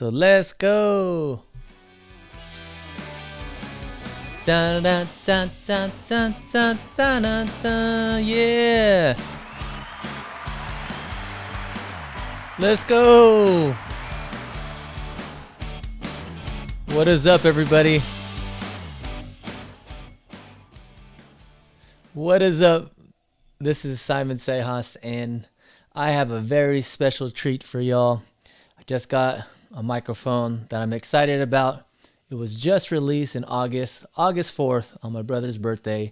So let's go. Dun, dun, dun, dun, dun, dun, dun, dun, dun. Yeah. Let's go. What is up, everybody? What is up? This is Simon Sejas, and I have a very special treat for y'all. I just got a microphone that I'm excited about. It was just released in August 4th on my brother's birthday,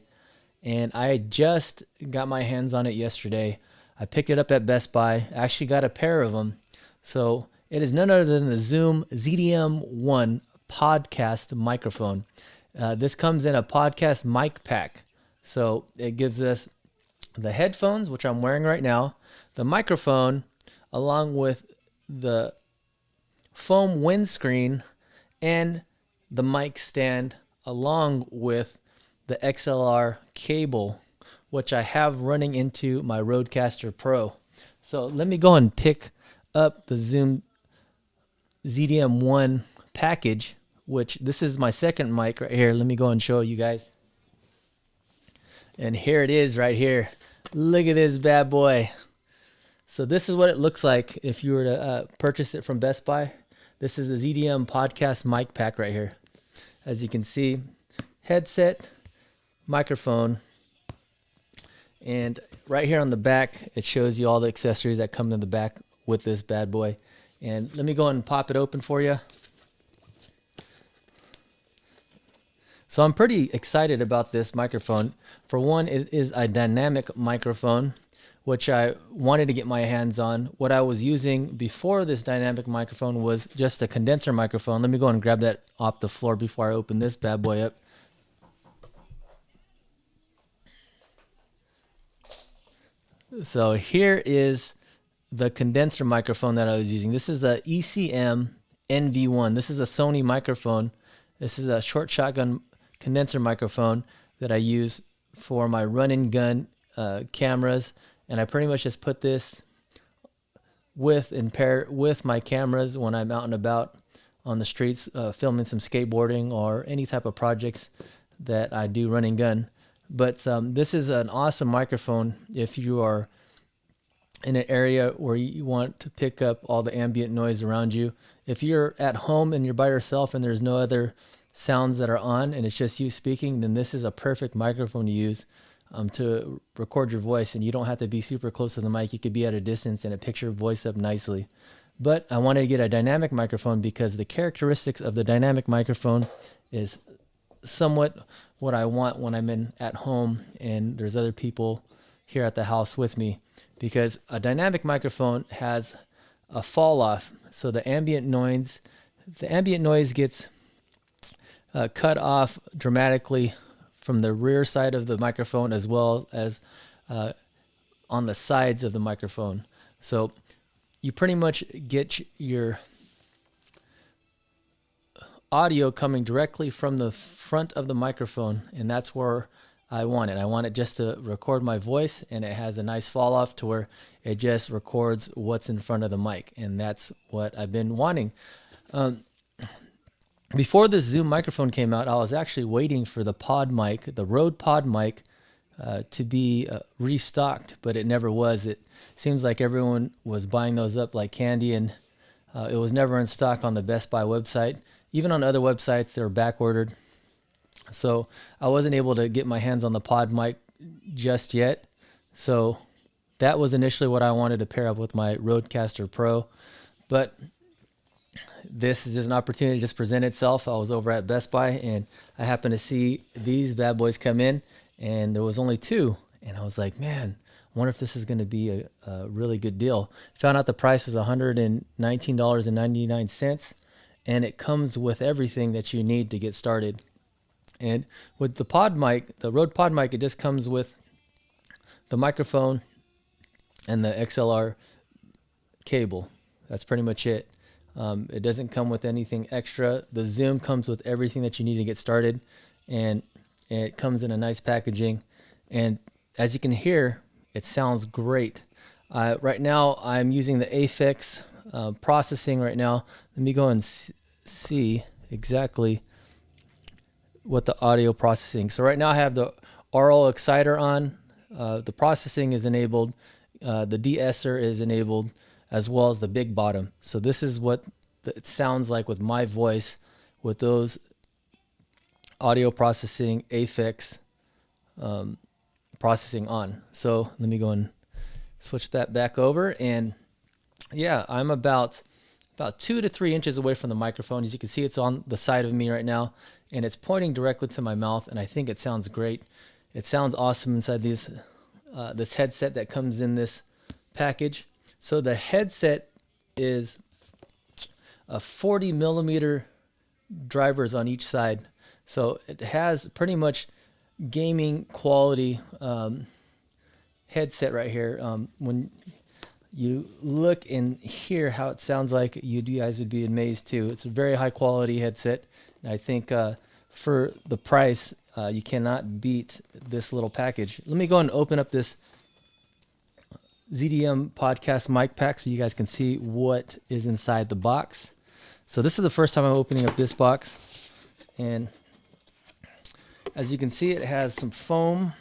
and I just got my hands on it yesterday. I picked it up at Best Buy. I actually got a pair of them. So it is none other than the Zoom ZDM-1 podcast microphone. This comes in a podcast mic pack. So it gives us the headphones, which I'm wearing right now, the microphone, along with the foam windscreen and the mic stand, along with the XLR cable, which I have running into my Rodecaster Pro. So let me go and pick up the Zoom ZDM-1 package, which this is my second mic right here. Let me go and show you guys. And here it is right here. Look at this bad boy. So this is what it looks like if you were to purchase it from Best Buy. This is the ZDM podcast mic pack right here. As you can see, headset, microphone, and right here on the back, it shows you all the accessories that come in the back with this bad boy. And let me go and pop it open for you. So I'm pretty excited about this microphone. For one, it is a dynamic microphone, which I wanted to get my hands on. What I was using before this dynamic microphone was just a condenser microphone. Let me go and grab that off the floor before I open this bad boy up. So here is the condenser microphone that I was using. This is the ECM NV1. This is a Sony microphone. This is a short shotgun condenser microphone that I use for my run and gun cameras, and I pretty much just put this with and pair with my cameras when I'm out and about on the streets filming some skateboarding or any type of projects that I do run and gun. But this is an awesome microphone if you are in an area where you want to pick up all the ambient noise around you. If you're at home and you're by yourself and there's no other sounds that are on and it's just you speaking, then this is a perfect microphone to use to record your voice, and you don't have to be super close to the mic. You could be at a distance and it picks your voice up nicely. But I wanted to get a dynamic microphone because the characteristics of the dynamic microphone is somewhat what I want when I'm at home and there's other people here at the house with me, because a dynamic microphone has a fall off. So the ambient noise gets cut off dramatically from the rear side of the microphone as well as on the sides of the microphone. So you pretty much get your audio coming directly from the front of the microphone, and that's where I want it. I want it just to record my voice, and it has a nice fall off to where it just records what's in front of the mic, and that's what I've been wanting. Before this Zoom microphone came out, I was actually waiting for the pod mic, the Rode pod mic, to be restocked, but it never was. It seems like everyone was buying those up like candy, and it was never in stock on the Best Buy website. Even on other websites, they were back ordered. So I wasn't able to get my hands on the pod mic just yet. So that was initially what I wanted to pair up with my Rodecaster Pro, but this is just an opportunity to just present itself. I was over at Best Buy and I happened to see these bad boys come in, and there was only two. And I was like, man, I wonder if this is going to be a really good deal. Found out the price is $119.99, and it comes with everything that you need to get started. And with the pod mic, the Rode pod mic, it just comes with the microphone and the XLR cable. That's pretty much it. It doesn't come with anything extra. The Zoom comes with everything that you need to get started, and it comes in a nice packaging. And as you can hear, it sounds great. Right now, I'm using the Aphex processing right now. Let me go and see exactly what the audio processing. So right now I have the RL exciter on. The processing is enabled. The de-esser is enabled, as well as the big bottom. So this is what it sounds like with my voice with those audio processing affix processing on. So let me go and switch that back over. And yeah, I'm about 2 to 3 inches away from the microphone. As you can see, it's on the side of me right now, and it's pointing directly to my mouth, and I think it sounds great. It sounds awesome inside this headset that comes in this package. So the headset is a 40 millimeter drivers on each side. So it has pretty much gaming quality headset right here. When you look and hear how it sounds like, you guys would be amazed too. It's a very high quality headset. I think for the price, you cannot beat this little package. Let me go and open up this ZDM podcast mic pack so you guys can see what is inside the box. So this is the first time I'm opening up this box, and as you can see, it has some foam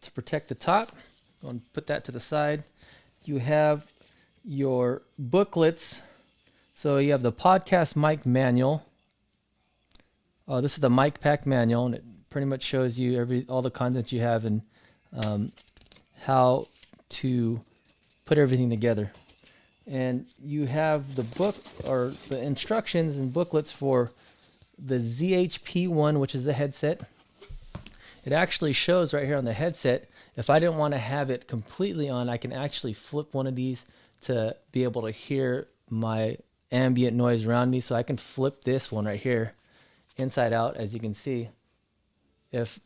to protect the top. Go and put that to the side. You have your booklets. So you have the podcast mic manual. This is the mic pack manual, and it pretty much shows you all the content you have and how to put everything together. And you have the book or the instructions and booklets for the ZHP1, which is the headset. It actually shows right here on the headset. If I didn't want to have it completely on, I can actually flip one of these to be able to hear my ambient noise around me. So I can flip this one right here inside out, as you can see. If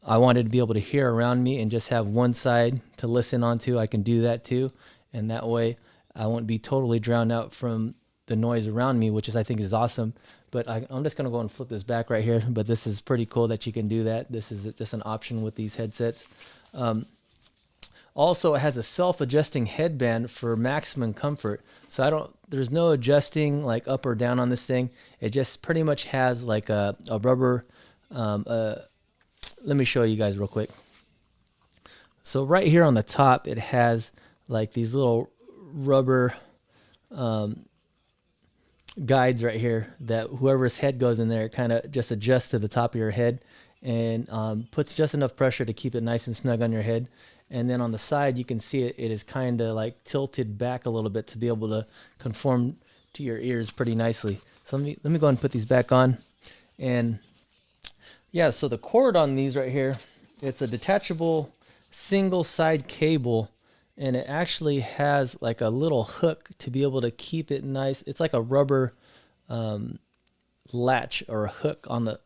I wanted to be able to hear around me and just have one side to listen onto, I can do that too. And that way I won't be totally drowned out from the noise around me, which I think is awesome. But I'm just going to go and flip this back right here. But this is pretty cool that you can do that. This is just an option with these headsets. Also, it has a self-adjusting headband for maximum comfort. So there's no adjusting like up or down on this thing. It just pretty much has like a rubber. Let me show you guys real quick. So right here on the top, it has like these little rubber guides right here that whoever's head goes in there kind of just adjusts to the top of your head and puts just enough pressure to keep it nice and snug on your head. And then on the side, you can see it is kind of like tilted back a little bit to be able to conform to your ears pretty nicely. So let me go ahead and put these back on. And yeah, so the cord on these right here, it's a detachable single side cable, and it actually has like a little hook to be able to keep it nice. It's like a rubber latch or a hook on the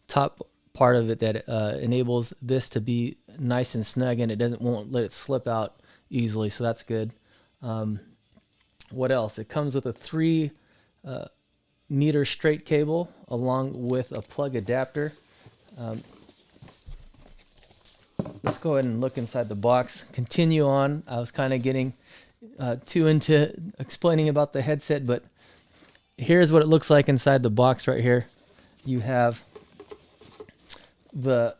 top part of it that enables this to be nice and snug, and won't let it slip out easily. So that's good. What else? It comes with a 3 meter straight cable along with a plug adapter. Let's go ahead and look inside the box. Continue on. I was kind of getting too into explaining about the headset, but here's what it looks like inside the box right here. You have the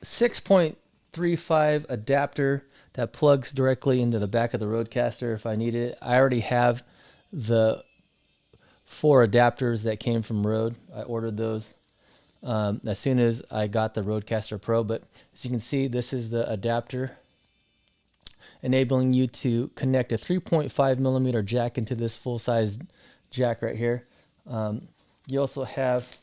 6.35 adapter that plugs directly into the back of the Rodecaster if I need it. I already have the 4 adapters that came from Rode. I ordered those as soon as I got the Rodecaster Pro. But as you can see, this is the adapter enabling you to connect a 3.5 millimeter jack into this full-size jack right here. You also have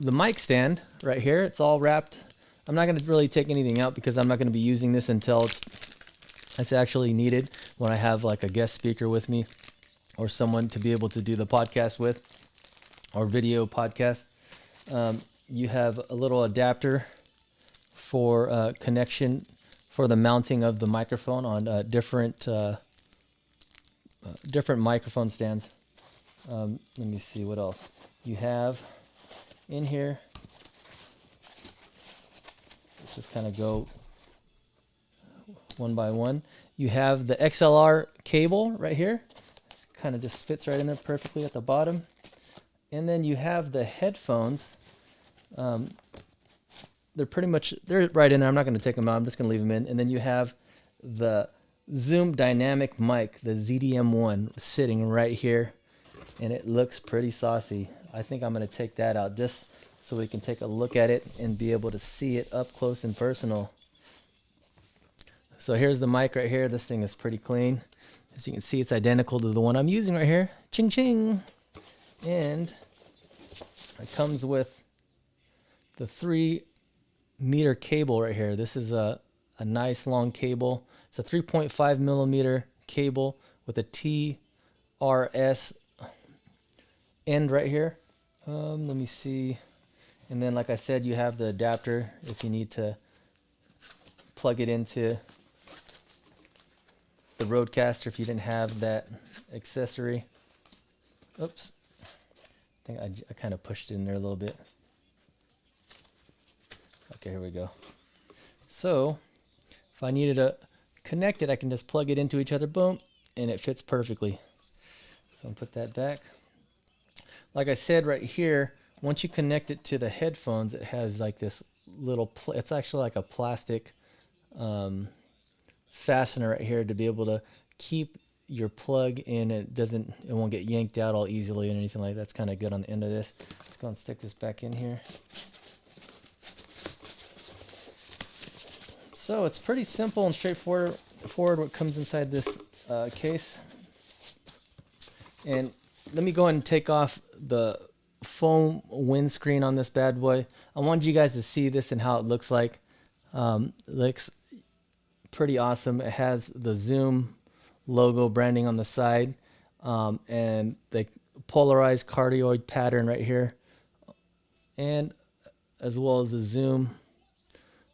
the mic stand right here. It's all wrapped. I'm not going to really take anything out because I'm not going to be using this until it's actually needed, when I have like a guest speaker with me or someone to be able to do the podcast with, or video podcast. You have a little adapter for connection for the mounting of the microphone on different microphone stands. Let me see what else you have in here. Let's just kind of go one by one. You have the XLR cable right here. It kind of just fits right in there perfectly at the bottom. And then you have the headphones. They're right in there. I'm not going to take them out. I'm just going to leave them in. And then you have the Zoom dynamic mic, the ZDM-1, sitting right here. And it looks pretty saucy. I think I'm going to take that out just so we can take a look at it and be able to see it up close and personal. So here's the mic right here. This thing is pretty clean. As you can see, it's identical to the one I'm using right here. Ching ching. And it comes with the 3-meter cable right here. This is a nice long cable. It's a 3.5 millimeter cable with a TRS end right here. Let me see. And then, like I said, you have the adapter if you need to plug it into the Rodecaster if you didn't have that accessory. Oops. I think I kind of pushed it in there a little bit. Okay, here we go. So if I needed to connect it, I can just plug it into each other, boom, and it fits perfectly. So I'll put that back. Like I said right here, once you connect it to the headphones, it has like this little, it's actually like a plastic fastener right here to be able to keep your plug in. It won't get yanked out all easily and anything like that. That's kind of good on the end of this. Let's go and stick this back in here. So it's pretty simple and straightforward what comes inside this case. And let me go ahead and take off the foam windscreen on this bad boy. I wanted you guys to see this and how it looks like. It looks pretty awesome. It has the Zoom logo branding on the side, and the polarized cardioid pattern right here, and as well as the Zoom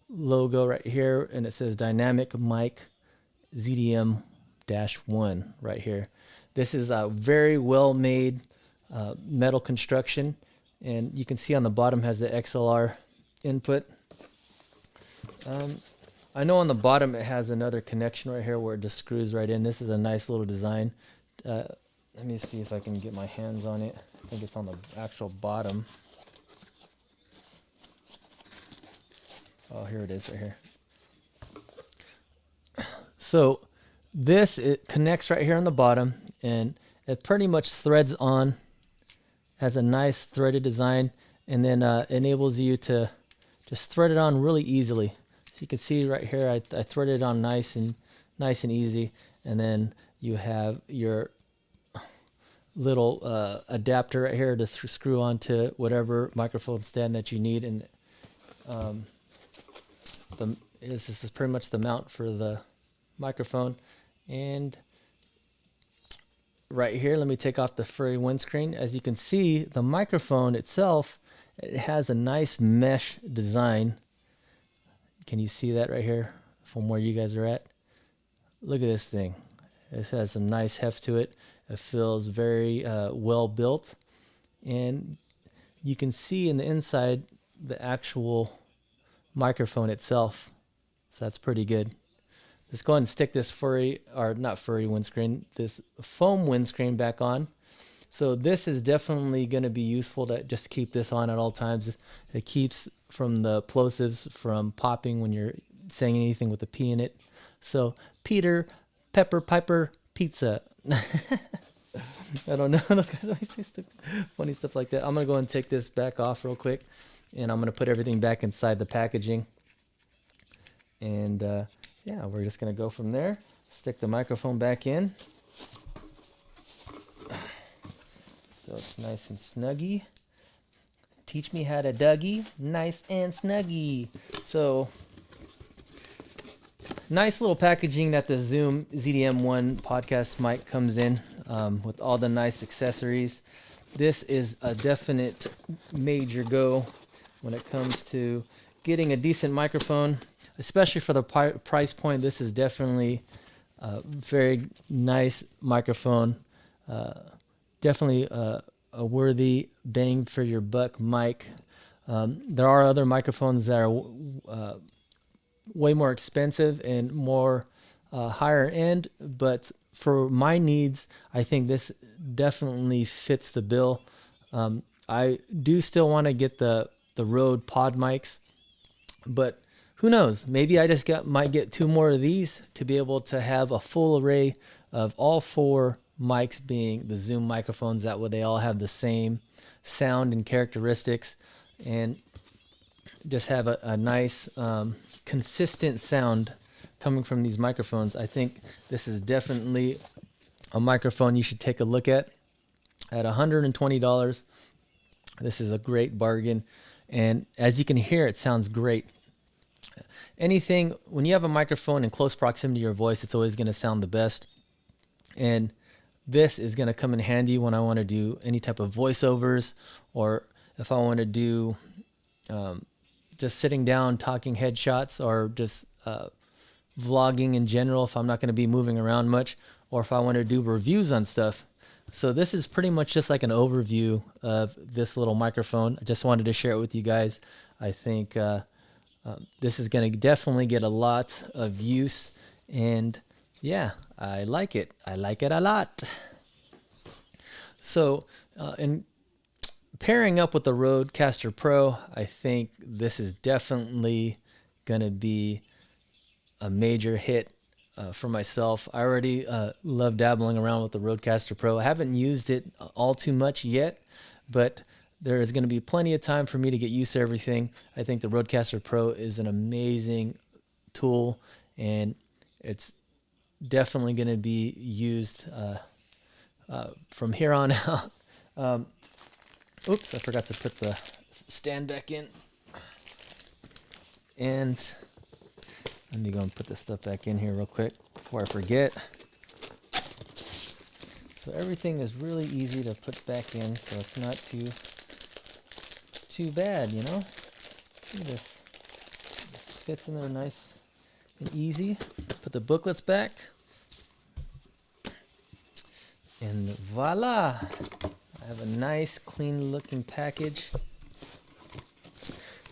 logo right here, and it says dynamic mic ZDM-1 right here. This is a very well made metal construction, and you can see on the bottom has the XLR input. I know on the bottom it has another connection right here where it just screws right in. This is a nice little design. Let me see if I can get my hands on it. I think it's on the actual bottom. Oh, here it is right here. So it connects right here on the bottom, and it pretty much threads on, has a nice threaded design, and then enables you to just thread it on really easily. So you can see right here, I threaded it on nice and easy, and then you have your little adapter right here to screw onto whatever microphone stand that you need, and this is pretty much the mount for the microphone. And right here, let me take off the furry windscreen. As you can see, the microphone itself, it has a nice mesh design. Can you see that right here from where you guys are at? Look at this thing. It has some nice heft to it. It feels very well built, and you can see in the inside the actual microphone itself. So that's pretty good. Let's go ahead and stick this this foam windscreen back on. So this is definitely going to be useful to just keep this on at all times. It keeps from the plosives from popping when you're saying anything with a P in it. So Peter, Pepper, Piper, Pizza. I don't know. Those guys always say funny stuff like that. I'm going to go ahead and take this back off real quick, and I'm going to put everything back inside the packaging. And yeah, we're just going to go from there. Stick the microphone back in. So it's nice and snuggy. Teach me how to Dougie. Nice and snuggy. So nice little packaging that the Zoom ZDM-1 podcast mic comes in with all the nice accessories. This is a definite major go when it comes to getting a decent microphone, especially for the price point. This is definitely a very nice microphone. Definitely a worthy bang for your buck mic. There are other microphones that are way more expensive and more higher end, but for my needs, I think this definitely fits the bill. I do still want to get the Rode Pod mics, but who knows? Maybe I just might get 2 more of these to be able to have a full array of all 4 mics being the Zoom microphones. That way they all have the same sound and characteristics, and just have a nice consistent sound coming from these microphones. I think this is definitely a microphone you should take a look at $120. This is a great bargain, and as you can hear, it sounds great. Anything, when you have a microphone in close proximity to your voice, it's always going to sound the best. And this is going to come in handy when I want to do any type of voiceovers, or if I want to do just sitting down talking headshots, or just vlogging in general if I'm not going to be moving around much, or if I want to do reviews on stuff. So this is pretty much just like an overview of this little microphone. I just wanted to share it with you guys. I think this is going to definitely get a lot of use, and yeah, I like it. I like it a lot. So in pairing up with the Rodecaster Pro, I think this is definitely going to be a major hit for myself. I already love dabbling around with the Rodecaster Pro. I haven't used it all too much yet, but there is going to be plenty of time for me to get used to everything. I think the Rodecaster Pro is an amazing tool, and it's definitely going to be used from here on out. Oops, I forgot to put the stand back in. And let me go and put this stuff back in here real quick before I forget. So everything is really easy to put back in, so it's not too bad, you know? Look at this. This fits in there nice and easy. Put the booklets back. And voila! I have a nice, clean looking package.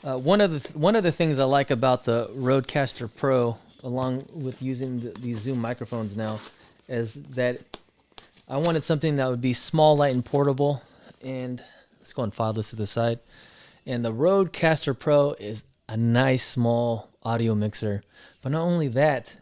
One of the things I like about the Rodecaster Pro, along with using these Zoom microphones now, is that I wanted something that would be small, light, and portable. And let's go and file this to the side. And the Rodecaster Pro is a nice small audio mixer. But not only that,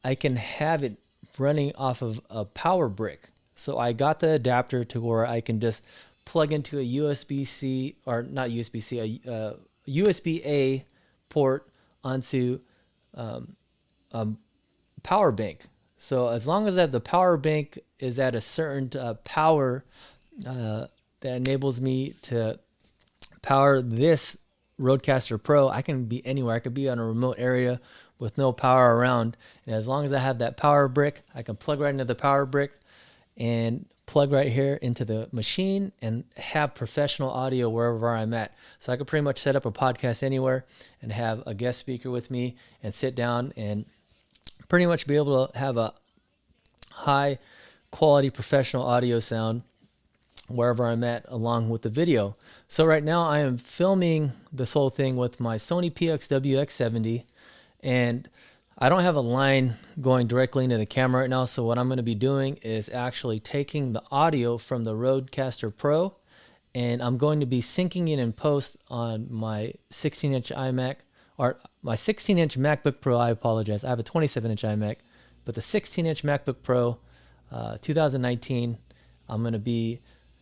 I can have it running off of a power brick. So I got the adapter to where I can just plug into a USB-C, or not USB-C, a USB-A port onto a power bank. So as long as the power bank is at a certain power that enables me to power this Rodecaster Pro, I can be anywhere. I could be on a remote area with no power around. And as long as I have that power brick, I can plug right into the power brick and plug right here into the machine and have professional audio wherever I'm at. So I could pretty much set up a podcast anywhere and have a guest speaker with me and sit down and pretty much be able to have a high quality professional audio sound wherever I'm at, along with the video. So right now I am filming this whole thing with my Sony PXW-X70, and I don't have a line going directly into the camera right now. So what I'm going to be doing is actually taking the audio from the Rodecaster Pro, and I'm going to be syncing it in post on my 16-inch iMac, or my 16-inch MacBook Pro. I apologize. I have a 27-inch iMac, but the 16-inch MacBook Pro 2019, I'm going to be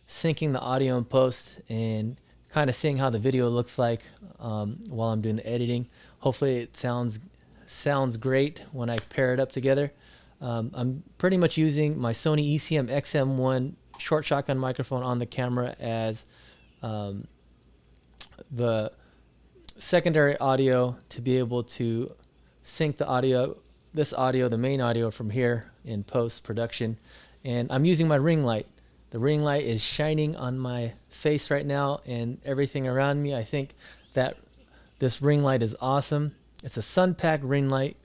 syncing the audio in post and kind of seeing how the video looks like while I'm doing the editing. Hopefully it sounds great when I pair it up together. I'm pretty much using my Sony ECM XM1 short shotgun microphone on the camera as the secondary audio to be able to sync the audio, the main audio from here in post-production. And I'm using my ring light. The ring light is shining on my face right now and everything around me. I think that this ring light is awesome. It's a SunPack ring light,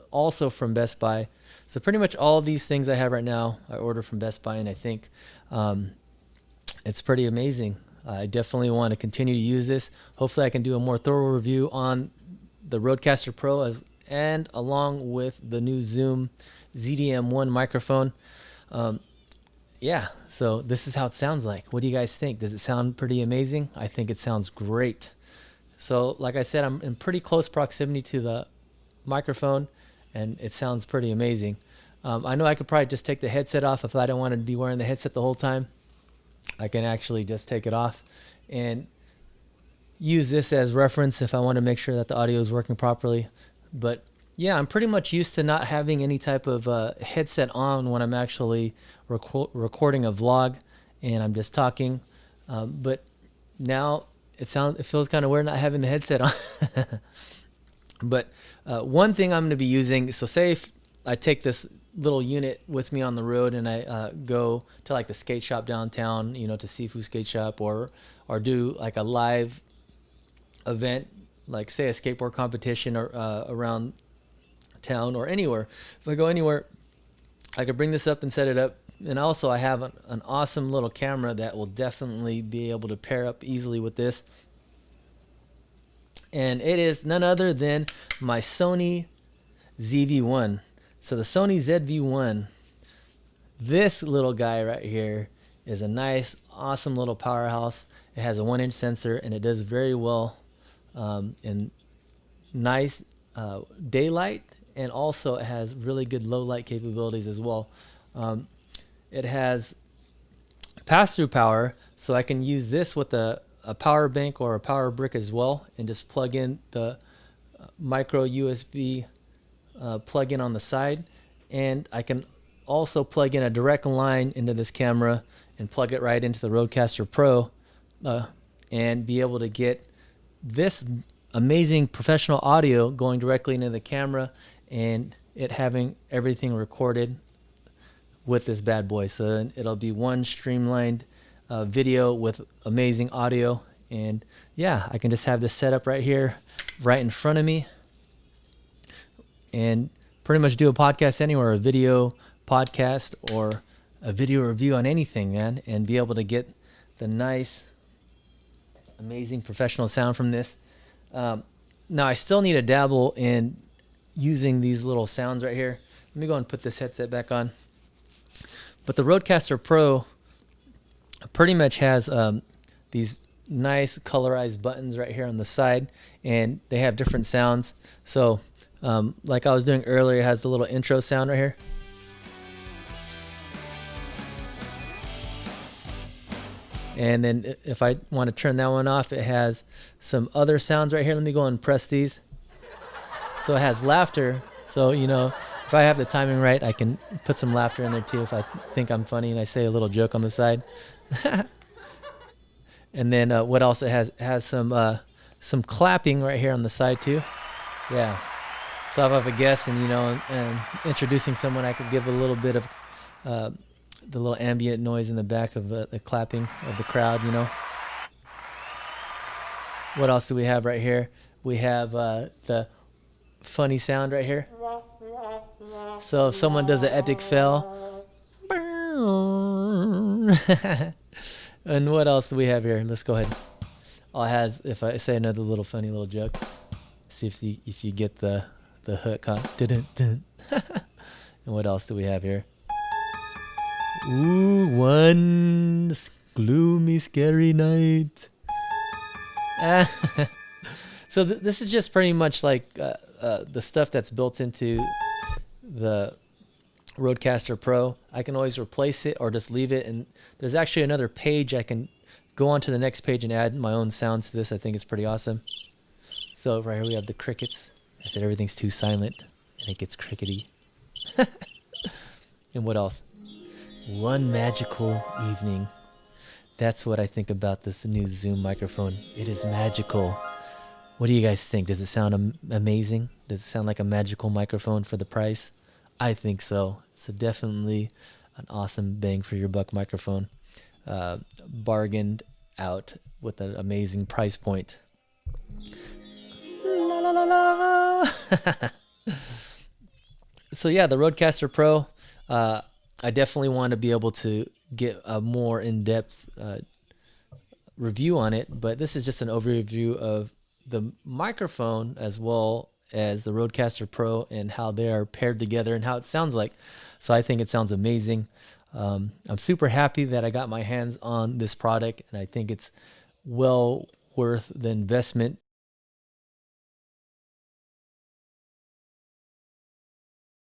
also from Best Buy. So pretty much all of these things I have right now, I ordered from Best Buy, and I think it's pretty amazing. I definitely want to continue to use this. Hopefully I can do a more thorough review on the Rodecaster Pro and along with the new Zoom ZDM-1 microphone. Yeah, so this is how it sounds like. What do you guys think? Does it sound pretty amazing? I think it sounds great. So like I said, I'm in pretty close proximity to the microphone, and it sounds pretty amazing. I know I could probably just take the headset off if I don't want to be wearing the headset the whole time. I can actually just take it off and use this as reference if I want to make sure that the audio is working properly. But yeah, I'm pretty much used to not having any type of headset on when I'm actually recording a vlog and I'm just talking. But now it feels kind of weird not having the headset on. But one thing I'm going to be using, so say if I take this little unit with me on the road and I go to like the skate shop downtown, to Sifu Skate Shop, or do like a live event, like say a skateboard competition or around town or anywhere. If I go anywhere, I could bring this up and set it up. And also I have an awesome little camera that will definitely be able to pair up easily with this. And it is none other than my Sony ZV-1. So the Sony ZV-1, this little guy right here is a nice, awesome little powerhouse. It has a 1-inch sensor and it does very well in nice daylight, and also it has really good low light capabilities as well. It has pass-through power, so I can use this with a power bank or a power brick as well, and just plug in the micro USB plug-in on the side, and I can also plug in a direct line into this camera and plug it right into the Rodecaster Pro and be able to get this amazing professional audio going directly into the camera, and it having everything recorded with this bad boy. So it'll be one streamlined video with amazing audio. And yeah, I can just have this set up right here, right in front of me, and pretty much do a podcast anywhere, a video podcast or a video review on anything, man, and be able to get the nice, amazing professional sound from this. Now I still need to dabble in using these little sounds right here. Let me go and put this headset back on. But the Rodecaster Pro pretty much has these nice colorized buttons right here on the side, and they have different sounds. So like I was doing earlier, it has the little intro sound right here. And then if I want to turn that one off, it has some other sounds right here. Let me go and press these. So it has laughter. So, if I have the timing right, I can put some laughter in there too if I think I'm funny and I say a little joke on the side. And then what else? It has some clapping right here on the side too. Yeah. So if I have a guest and introducing someone, I could give a little bit of the little ambient noise in the back of the clapping of the crowd. What else do we have right here? We have the funny sound right here. So if someone does an epic fail. And what else do we have here? Let's go ahead. If I say another little funny little joke, see if you get the hook, huh? And what else do we have here? Ooh, one gloomy, scary night. So this is just pretty much like the stuff that's built into the Rodecaster Pro. I can always replace it or just leave it. And there's actually another page I can go on to the next page and add my own sounds to this. I think it's pretty awesome. So right here we have the crickets. I said everything's too silent and it gets crickety. And what else? One magical evening. That's what I think about this new Zoom microphone. It is magical. What do you guys think? Does it sound amazing? Does it sound like a magical microphone for the price? I think so. It's definitely an awesome bang for your buck microphone. Bargained out with an amazing price point. La, la, la, la. So yeah, the Rodecaster Pro, I definitely want to be able to get a more in-depth review on it, but this is just an overview of the microphone as well as the Rodecaster Pro and how they are paired together and how it sounds like. So I think it sounds amazing. I'm super happy that I got my hands on this product, and I think it's well worth the investment